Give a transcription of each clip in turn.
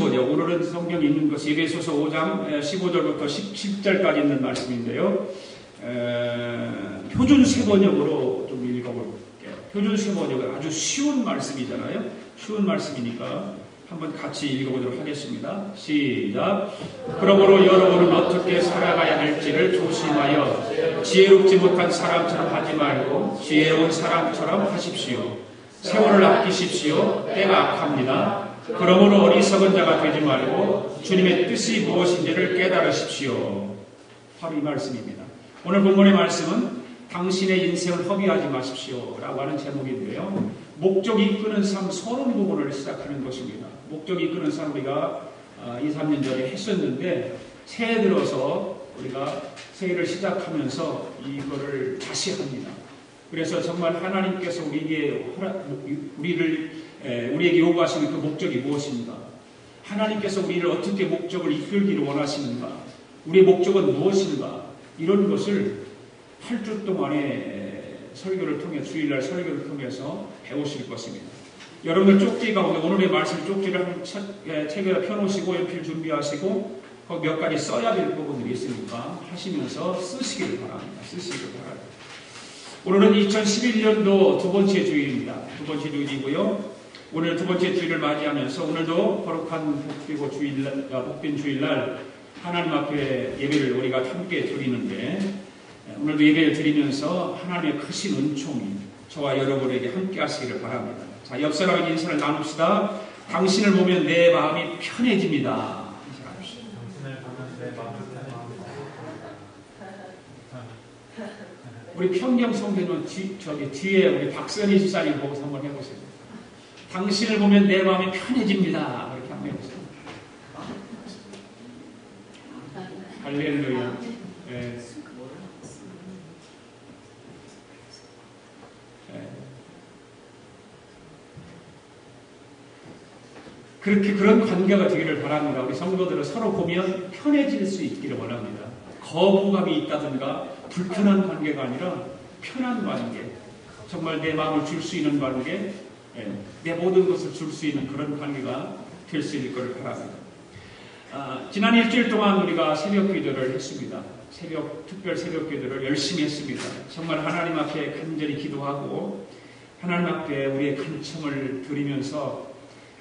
15절, 오늘은 성경에 있는 것이 에베소서 5장 15절부터 17절까지 있는 말씀인데요. 표준 세번역으로 좀 읽어볼게요. 표준 세번역은 아주 쉬운 말씀이잖아요. 쉬운 말씀이니까 한번 같이 읽어보도록 하겠습니다. 시작. 그러므로 여러분은 어떻게 살아가야 할지를 조심하여 지혜롭지 못한 사람처럼 하지 말고 지혜로운 사람처럼 하십시오. 세월을 아끼십시오. 때가 악합니다. 그러므로 어리석은 자가 되지 말고 주님의 뜻이 무엇인지를 깨달으십시오. 바로 이 말씀입니다. 오늘 본문의 말씀은 당신의 인생을 허비하지 마십시오 라고 하는 제목인데요. 목적이 이끄는 삶 서론 부분을 시작하는 것입니다. 목적이 이끄는 삶 우리가 2, 3년 전에 했었는데 새해 들어서 우리가 새해를 시작하면서 이거를 다시 합니다. 그래서 정말 하나님께서 우리에게 요구하시는 그 목적이 무엇인가? 하나님께서 우리를 어떻게 목적을 이끌기를 원하시는가? 우리의 목적은 무엇인가? 이런 것을 8주 동안의 설교를 통해 주일날 설교를 통해서 배우실 것입니다. 여러분들 쪽지 가운데 오늘의 말씀 쪽지를 책에다 펴놓으시고 연필 준비하시고 거기 몇 가지 써야 될 부분들이 있으니까 하시면서 쓰시기를 바랍니다. 오늘은 2011년도 두 번째 주일입니다. 두 번째 주일이고요. 오늘 두 번째 주일을 맞이하면서 오늘도 거룩한 복된 주일날 하나님 앞에 예배를 우리가 함께 드리는데 오늘도 예배를 드리면서 하나님의 크신 은총이 저와 여러분에게 함께 하시기를 바랍니다. 자, 옆 사람에게 인사를 나눕시다. 당신을 보면 내 마음이 편해집니다. 우리 평경 성경은 뒤에 우리 박선희 집사님 보고서 한번 해보세요. 당신을 보면 내 마음이 편해집니다. 이렇게 한번 해보세요. 할렐루야. 네. 그런 관계가 되기를 바랍니다. 우리 성도들은 서로 보면 편해질 수 있기를 원합니다. 거부감이 있다든가 불편한 관계가 아니라 편한 관계, 정말 내 마음을 줄 수 있는 관계, 내 모든 것을 줄 수 있는 그런 관계가 될 수 있을 것을 바랍니다. 지난 일주일 동안 우리가 새벽 기도를 했습니다. 특별 새벽 기도를 열심히 했습니다. 정말 하나님 앞에 간절히 기도하고 하나님 앞에 우리의 간청을 드리면서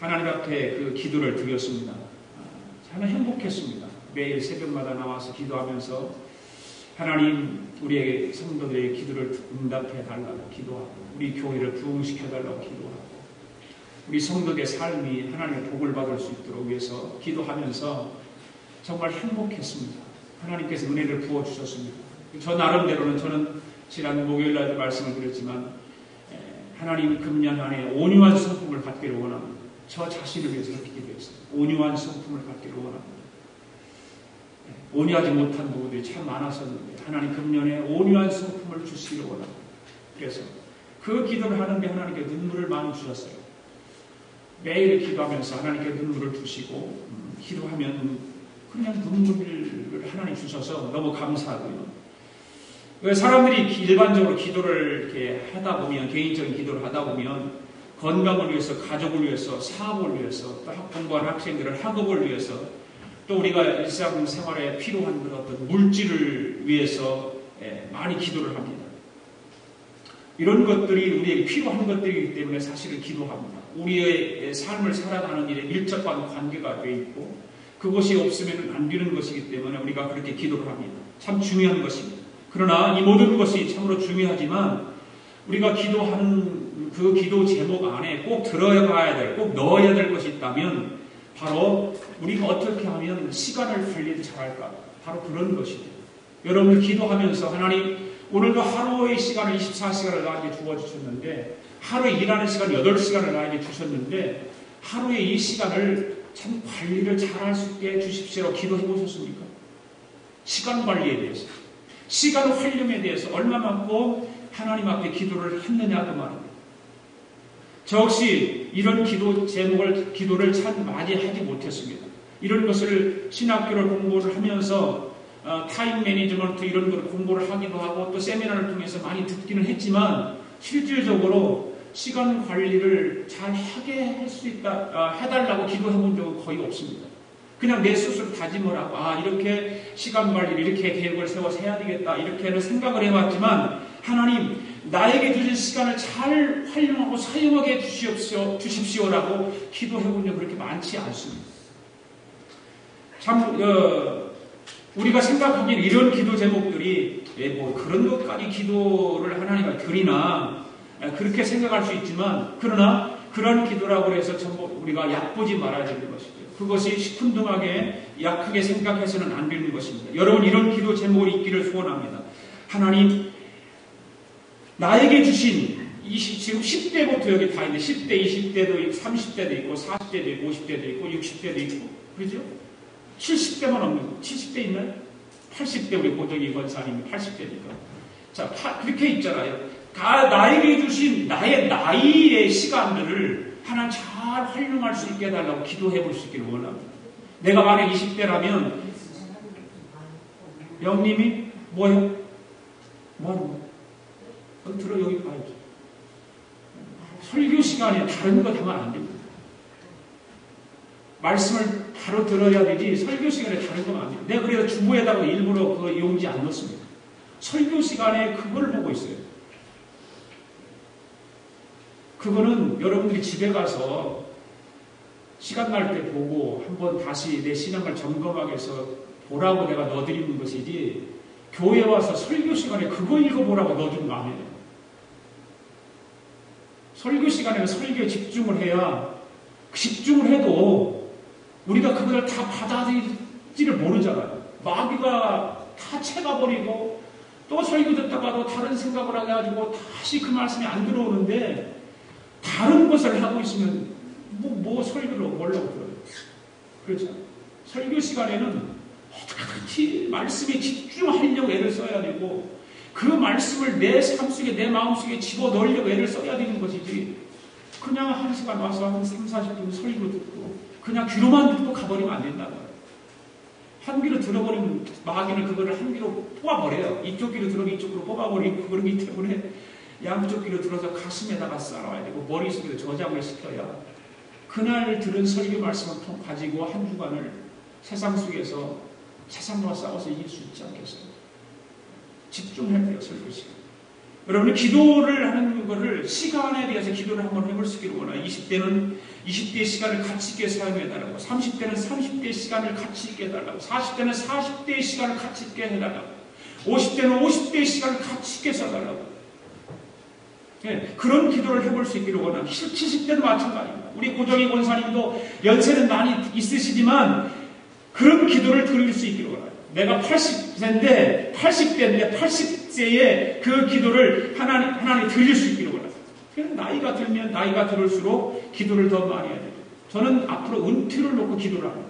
하나님 앞에 그 기도를 드렸습니다. 저는 행복했습니다. 매일 새벽마다 나와서 기도하면서 하나님 우리의 성도들의 기도를 응답해 달라고 기도하고 우리 교회를 부흥시켜 달라고 기도하고 우리 성도의 삶이 하나님의 복을 받을 수 있도록 위해서 기도하면서 정말 행복했습니다. 하나님께서 은혜를 부어주셨습니다. 저 나름대로는 저는 지난 목요일날 말씀을 드렸지만 하나님 금년 안에 온유한 성품을 갖기를 원합니다. 저 자신을 위해서 그렇게 기도했어요. 온유한 성품을 갖기를 원합니다. 온유하지 못한 부분들이 참 많았었는데 하나님 금년에 온유한 성품을 주시기를 원합니다. 그래서 그 기도를 하는데 하나님께 눈물을 많이 주셨어요. 매일 기도하면서 하나님께 눈물을 주시고 기도하면 그냥 눈물을 하나님 주셔서 너무 감사하고요. 사람들이 일반적으로 기도를 이렇게 하다 보면 개인적인 기도를 하다 보면 건강을 위해서, 가족을 위해서, 사업을 위해서, 또 공부하는 학생들을 학업을 위해서, 또 우리가 일상생활에 필요한 그런 어떤 물질을 위해서 많이 기도를 합니다. 이런 것들이 우리에게 필요한 것들이기 때문에 사실은 기도합니다. 우리의 삶을 살아가는 일에 밀접한 관계가 되어 있고 그것이 없으면 안 되는 것이기 때문에 우리가 그렇게 기도를 합니다. 참 중요한 것입니다. 그러나 이 모든 것이 참으로 중요하지만 우리가 기도하는 그 기도 제목 안에 꼭 들어가야 될, 꼭 넣어야 될 것이 있다면 바로 우리가 어떻게 하면 시간을 관리를 잘할까? 바로 그런 것이죠. 여러분들 기도하면서 하나님 오늘도 하루의 시간을 24시간을 나에게 주어주셨는데 하루에 일하는 시간 8시간을 나에게 주셨는데 하루에 이 시간을 참 관리를 잘할 수 있게 주십시오. 기도해 보셨습니까? 시간 관리에 대해서, 시간 활용에 대해서 얼마만큼 하나님 앞에 기도를 했느냐 그 말입니다. 저 역시 이런 기도를 참 많이 하지 못했습니다. 이런 것을 신학교를 공부를 하면서 타임 매니지먼트 이런 걸 공부를 하기도 하고 또 세미나를 통해서 많이 듣기는 했지만 실질적으로 시간 관리를 잘 하게 할 수 있다, 해달라고 기도해 본 적은 거의 없습니다. 그냥 내 스스로 다짐을 하고, 이렇게 시간 관리를 이렇게 계획을 세워서 해야 되겠다, 이렇게는 생각을 해왔지만, 하나님, 나에게 주신 시간을 잘 활용하고 사용하게 주십시오라고 기도해 본 적은 그렇게 많지 않습니다. 참, 우리가 생각하기에 이런 기도 제목들이, 뭐 그런 것까지 기도를 하나님께 드리나, 그렇게 생각할 수 있지만, 그러나 그런 기도라고 해서 전부 우리가 얕보지 말아야 되는 것이죠. 그것이 시큰둥하게 약하게 생각해서는 안 되는 것입니다. 여러분, 이런 기도 제목을 있기를 소원합니다. 하나님, 나에게 주신 지금 10대부터 여기 다 있는데 10대, 20대도 있고 30대도 있고 40대도 있고 50대도 있고 60대도 있고 그렇죠? 70대만 없는 거. 70대 있나요? 80대 우리 고정이 권사님이 80대니까. 자, 그렇게 있잖아요. 다 나에게 주신 나의 나이의 시간들을 하나님 잘 활용할 수 있게 해달라고 기도해 볼 수 있기를 원합니다. 내가 만약 20대라면 영님이 뭐해요? 뭐하는 거야? 들어 여기 봐야지. 설교 시간에 다른 거 하면 안 됩니다. 말씀을 바로 들어야 되지 설교 시간에 다른 거 안 돼요. 내가 그래서 주보에다가 일부러 그 용지 안 넣습니다. 설교 시간에 그걸 보고 있어요. 그거는 여러분들이 집에 가서 시간 날 때 보고 한번 다시 내 신앙을 점검하기 위해서 보라고 내가 넣어드리는 것이지 교회 와서 설교 시간에 그거 읽어보라고 넣어주는 거 아니에요. 설교 시간에는 설교에 집중을 해야 집중을 해도 우리가 그걸 다 받아들일지를 모르잖아요. 마귀가 다 채가버리고 또 설교 듣다가도 다른 생각을 해가지고 다시 그 말씀이 안 들어오는데 다른 것을 하고 있으면 뭐 설교를 뭐라고 들어요. 그렇죠. 설교 시간에는 어떻게든지 말씀에 집중하려고 애를 써야 되고 그 말씀을 내 삶 속에 내 마음 속에 집어넣으려고 애를 써야 되는 것이지 그냥 한 시간 와서 한 3, 40분 설교 듣고 그냥 귀로만 듣고 가버리면 안 된다는 거예요. 한 귀로 들어버리면 마귀는 그거를 한 귀로 뽑아버려요. 이쪽 귀로 들어오면 이쪽으로 뽑아버리고 그러기 때문에 양쪽 귀로 들어서 가슴에다가 쌓아와야 되고 머릿속에 저장을 시켜야 그날 들은 설교 말씀을 가지고 한 주간을 세상 속에서 세상과 싸워서 이길 수 있지 않겠어요? 집중해야 돼요, 설교 시간. 여러분이 기도를 하는 것을 시간에 대해서 기도를 한번 해볼 수 있기를 원해요. 20대는 20대의 시간을 가치 있게 사용해달라고, 30대는 30대의 시간을 가치 있게 해달라고, 40대는 40대의 시간을 가치 있게 해달라고, 50대는 50대의 시간을 가치 있게 써달라고. 네, 그런 기도를 해볼 수 있기를 원합니다. 70대도 마찬가지입니다. 우리 고정희 권사님도 연세는 많이 있으시지만 그런 기도를 드릴 수 있기를 원합니다. 내가 80세인데 80세에 그 기도를 하나님 드릴 수 있기를 원합니다. 나이가 들면 나이가 들을수록 기도를 더 많이 해야 돼요. 저는 앞으로 은퇴를 놓고 기도를 합니다.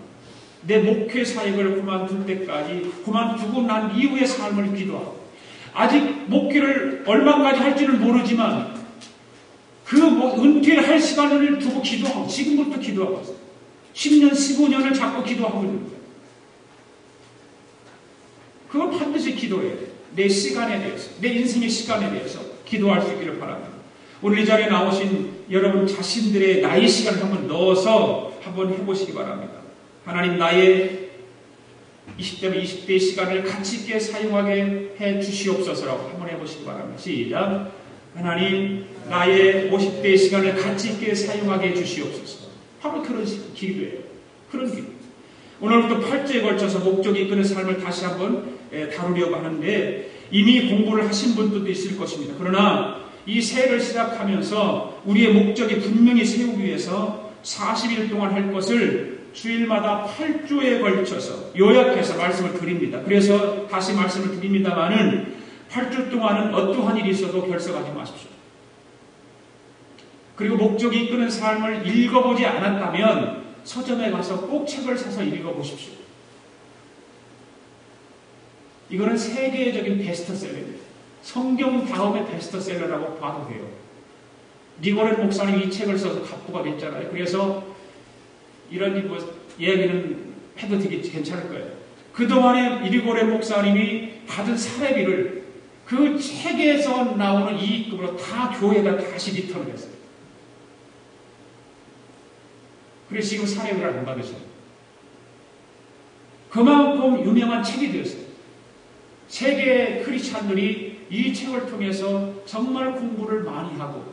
내 목회 사역을 그만둘 때까지 그만두고 난 이후의 삶을 기도하고 아직 목회를 얼마까지 할지는 모르지만 그 은퇴할 시간을 두고 기도하고 지금부터 기도하고 있어요. 10년, 15년을 자꾸 기도하고 있는 거예요. 그걸 반드시 기도해야 돼요. 내 시간에 대해서, 내 인생의 시간에 대해서 기도할 수 있기를 바랍니다. 오늘 이 자리에 나오신 여러분 자신들의 나의 시간을 한번 넣어서 한번 해보시기 바랍니다. 하나님 나의 20대면 20대의 시간을 가치 있게 사용하게 해 주시옵소서라고 한번 해보시기 바랍니다. 시작. 하나님 나의 50대의 시간을 가치 있게 사용하게 해 주시옵소서. 바로 그런 기도예요. 그런 기도. 오늘부터 8주에 걸쳐서 목적이 이끄는 삶을 다시 한번 다루려고 하는데 이미 공부를 하신 분들도 있을 것입니다. 그러나 이 새해를 시작하면서 우리의 목적이 분명히 세우기 위해서 40일 동안 할 것을 주일마다 8주에 걸쳐서 요약해서 말씀을 드립니다. 그래서 다시 말씀을 드립니다마는 8주 동안은 어떠한 일이 있어도 결석하지 마십시오. 그리고 목적이 이끄는 삶을 읽어보지 않았다면 서점에 가서 꼭 책을 사서 읽어보십시오. 이거는 세계적인 베스트셀러입니다. 성경 다음의 베스트셀러라고 봐도 돼요. 니고렌 목사님이 이 책을 써서 갑부가 됐잖아요. 그래서 이런 이야기는 해도 되게 괜찮을 거예요. 그동안에 니고렌 목사님이 받은 사례비를 그 책에서 나오는 이익금으로 다 교회가 다시 리턴을 했어요. 그래서 지금 사회비를 안 받으셔요. 그만큼 유명한 책이 되었어요. 세계 크리스찬들이 이 책을 통해서 정말 공부를 많이 하고,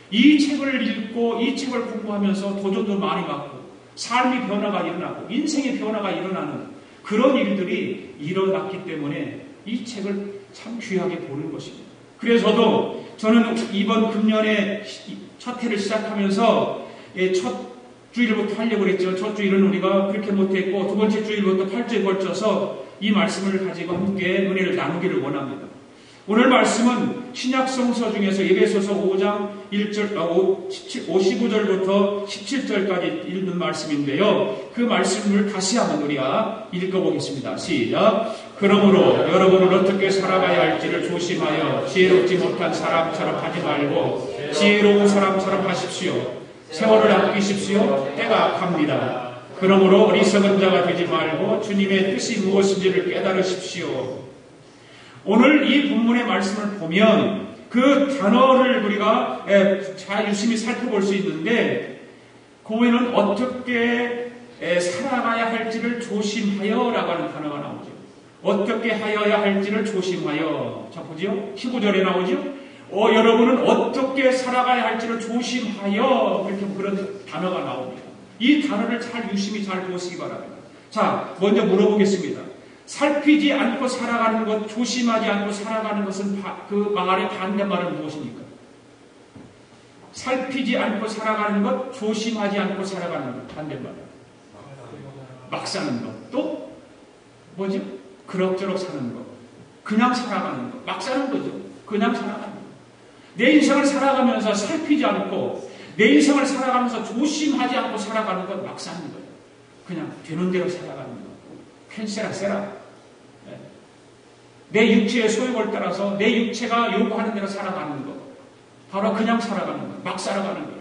이 책을 읽고 이 책을 공부하면서 도전도 많이 받고, 삶의 변화가 일어나고 인생의 변화가 일어나는 그런 일들이 일어났기 때문에 이 책을 참 귀하게 보는 것입니다. 그래서 저는 이번 금년에 첫 해를 시작하면서 첫 주일부터 하려고 그랬죠. 첫 주일은 우리가 그렇게 못했고, 두 번째 주일부터 8주에 걸쳐서 이 말씀을 가지고 함께 은혜를 나누기를 원합니다. 오늘 말씀은 신약성서 중에서 에베소서 5장 55절부터 17절까지 읽는 말씀인데요. 그 말씀을 다시 한번 우리가 읽어보겠습니다. 시작. 그러므로 여러분은 어떻게 살아가야 할지를 조심하여 지혜롭지 못한 사람처럼 하지 말고 지혜로운 사람처럼 하십시오. 세월을 아끼십시오. 때가 갑니다. 그러므로 어리석은 자가 되지 말고 주님의 뜻이 무엇인지를 깨달으십시오. 오늘 이 본문의 말씀을 보면 그 단어를 우리가 잘 유심히 살펴볼 수 있는데, 거기에는 어떻게 살아가야 할지를 조심하여 라고 하는 단어가 나오죠. 어떻게 하여야 할지를 조심하여. 자, 보죠. 15절에 나오죠. 여러분은 어떻게 살아가야 할지를 조심하여. 이렇게 그런 단어가 나옵니다. 이 단어를 잘 유심히 잘 보시기 바랍니다. 자, 먼저 물어보겠습니다. 살피지 않고 살아가는 것, 조심하지 않고 살아가는 것은 그 말의 반대말은 무엇입니까? 살피지 않고 살아가는 것, 조심하지 않고 살아가는 것, 반대말. 막 사는 것. 또 뭐죠? 그럭저럭 사는 것. 그냥 살아가는 것. 막 사는 거죠. 그냥 살아가는 것. 내 인생을 살아가면서 살피지 않고, 내 인생을 살아가면서 조심하지 않고 살아가는 것, 막 사는 거예요. 그냥 되는 대로 살아가는 것. 캔세라 세라. 내 육체의 소욕을 따라서 내 육체가 요구하는 대로 살아가는 것. 바로 그냥 살아가는 것. 막 살아가는 거예요.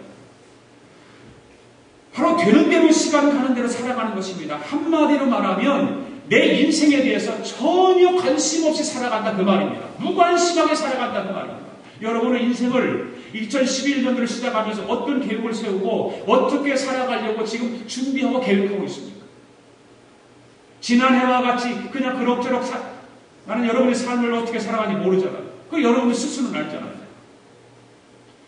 바로 되는 대로 시간 가는 대로 살아가는 것입니다. 한마디로 말하면 내 인생에 대해서 전혀 관심 없이 살아간다 그 말입니다. 무관심하게 살아간다 그 말입니다. 여러분은 인생을 2011년도를 시작하면서 어떤 계획을 세우고 어떻게 살아가려고 지금 준비하고 계획하고 있습니까? 지난해와 같이 그냥 그럭저럭 나는 여러분의 삶을 어떻게 살아가는지 모르잖아요. 그 여러분 스스로는 알잖아요.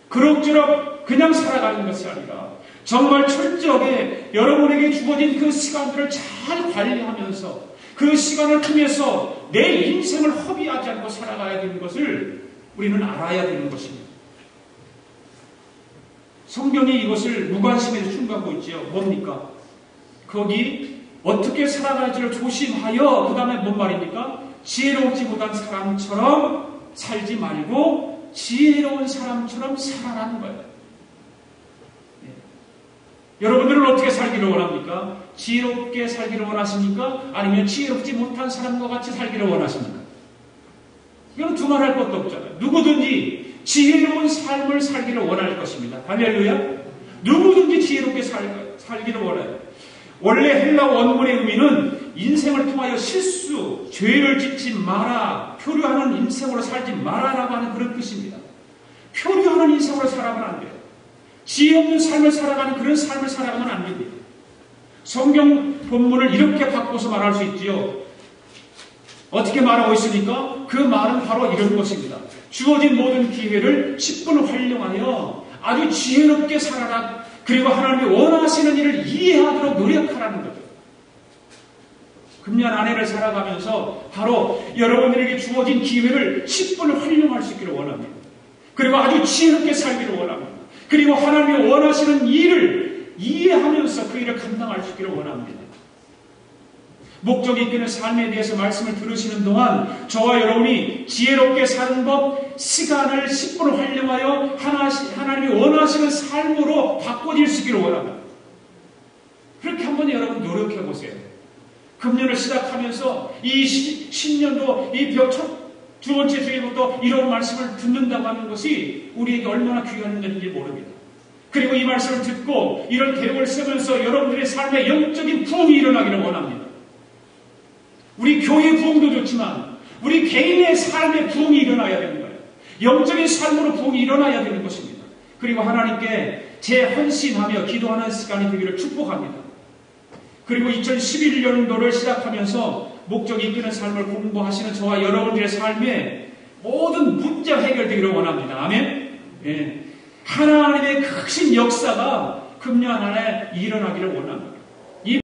그럭저럭 그냥 살아가는 것이 아니라 정말 철저하게 여러분에게 주어진 그 시간들을 잘 관리하면서 그 시간을 통해서 내 인생을 허비하지 않고 살아가야 되는 것을 우리는 알아야 되는 것입니다. 성경이 이것을 무관심에서 충고하고 있지요. 뭡니까? 거기 어떻게 살아갈지를 조심하여, 그 다음에 뭔 말입니까? 지혜롭지 못한 사람처럼 살지 말고 지혜로운 사람처럼 살아라는 거예요. 네. 여러분들은 어떻게 살기를 원합니까? 지혜롭게 살기를 원하십니까? 아니면 지혜롭지 못한 사람과 같이 살기를 원하십니까? 이건 두말할 것도 없잖아요. 누구든지 지혜로운 삶을 살기를 원할 것입니다. 할렐루야. 누구든지 지혜롭게 살기를 원해요. 원래 헬라 원문의 의미는 인생을 통하여 실수, 죄를 짓지 마라, 표류하는 인생으로 살지 마라라고 하는 그런 뜻입니다. 표류하는 인생으로 살아가면 안 돼요. 지혜 없는 삶을 살아가는 그런 삶을 살아가면 안 됩니다. 성경 본문을 이렇게 바꿔서 말할 수 있지요. 어떻게 말하고 있습니까? 그 말은 바로 이런 것입니다. 주어진 모든 기회를 10분 활용하여 아주 지혜롭게 살아라. 그리고 하나님이 원하시는 일을 이해하도록 노력하라는 거죠. 금년 한 해를 살아가면서 바로 여러분들에게 주어진 기회를 10분을 활용할 수 있기를 원합니다. 그리고 아주 지혜롭게 살기를 원합니다. 그리고 하나님이 원하시는 일을 이해하면서 그 일을 감당할 수 있기를 원합니다. 목적이 있는 삶에 대해서 말씀을 들으시는 동안 저와 여러분이 지혜롭게 사는 법, 시간을 10분을 활용하여 하나님이 원하시는 삶으로 바꿔질 수 있기를 원합니다. 그렇게 한번 여러분 노력해 보세요. 금년을 시작하면서 이 신년도 이 두 번째 주일부터 이런 말씀을 듣는다고 하는 것이 우리에게 얼마나 귀한 일인지 모릅니다. 그리고 이 말씀을 듣고 이런 계획을 세우면서 여러분들의 삶에 영적인 부흥이 일어나기를 원합니다. 우리 교회 부흥도 좋지만 우리 개인의 삶의 부흥이 일어나야 되는 거예요. 영적인 삶으로 부흥이 일어나야 되는 것입니다. 그리고 하나님께 재헌신하며 기도하는 시간이 되기를 축복합니다. 그리고 2011년도를 시작하면서 목적이 이끄는 삶을 공부하시는 저와 여러분들의 삶에 모든 문제가 해결되기를 원합니다. 아멘? 예. 하나님의 크신 역사가 금년 안에 일어나기를 원합니다.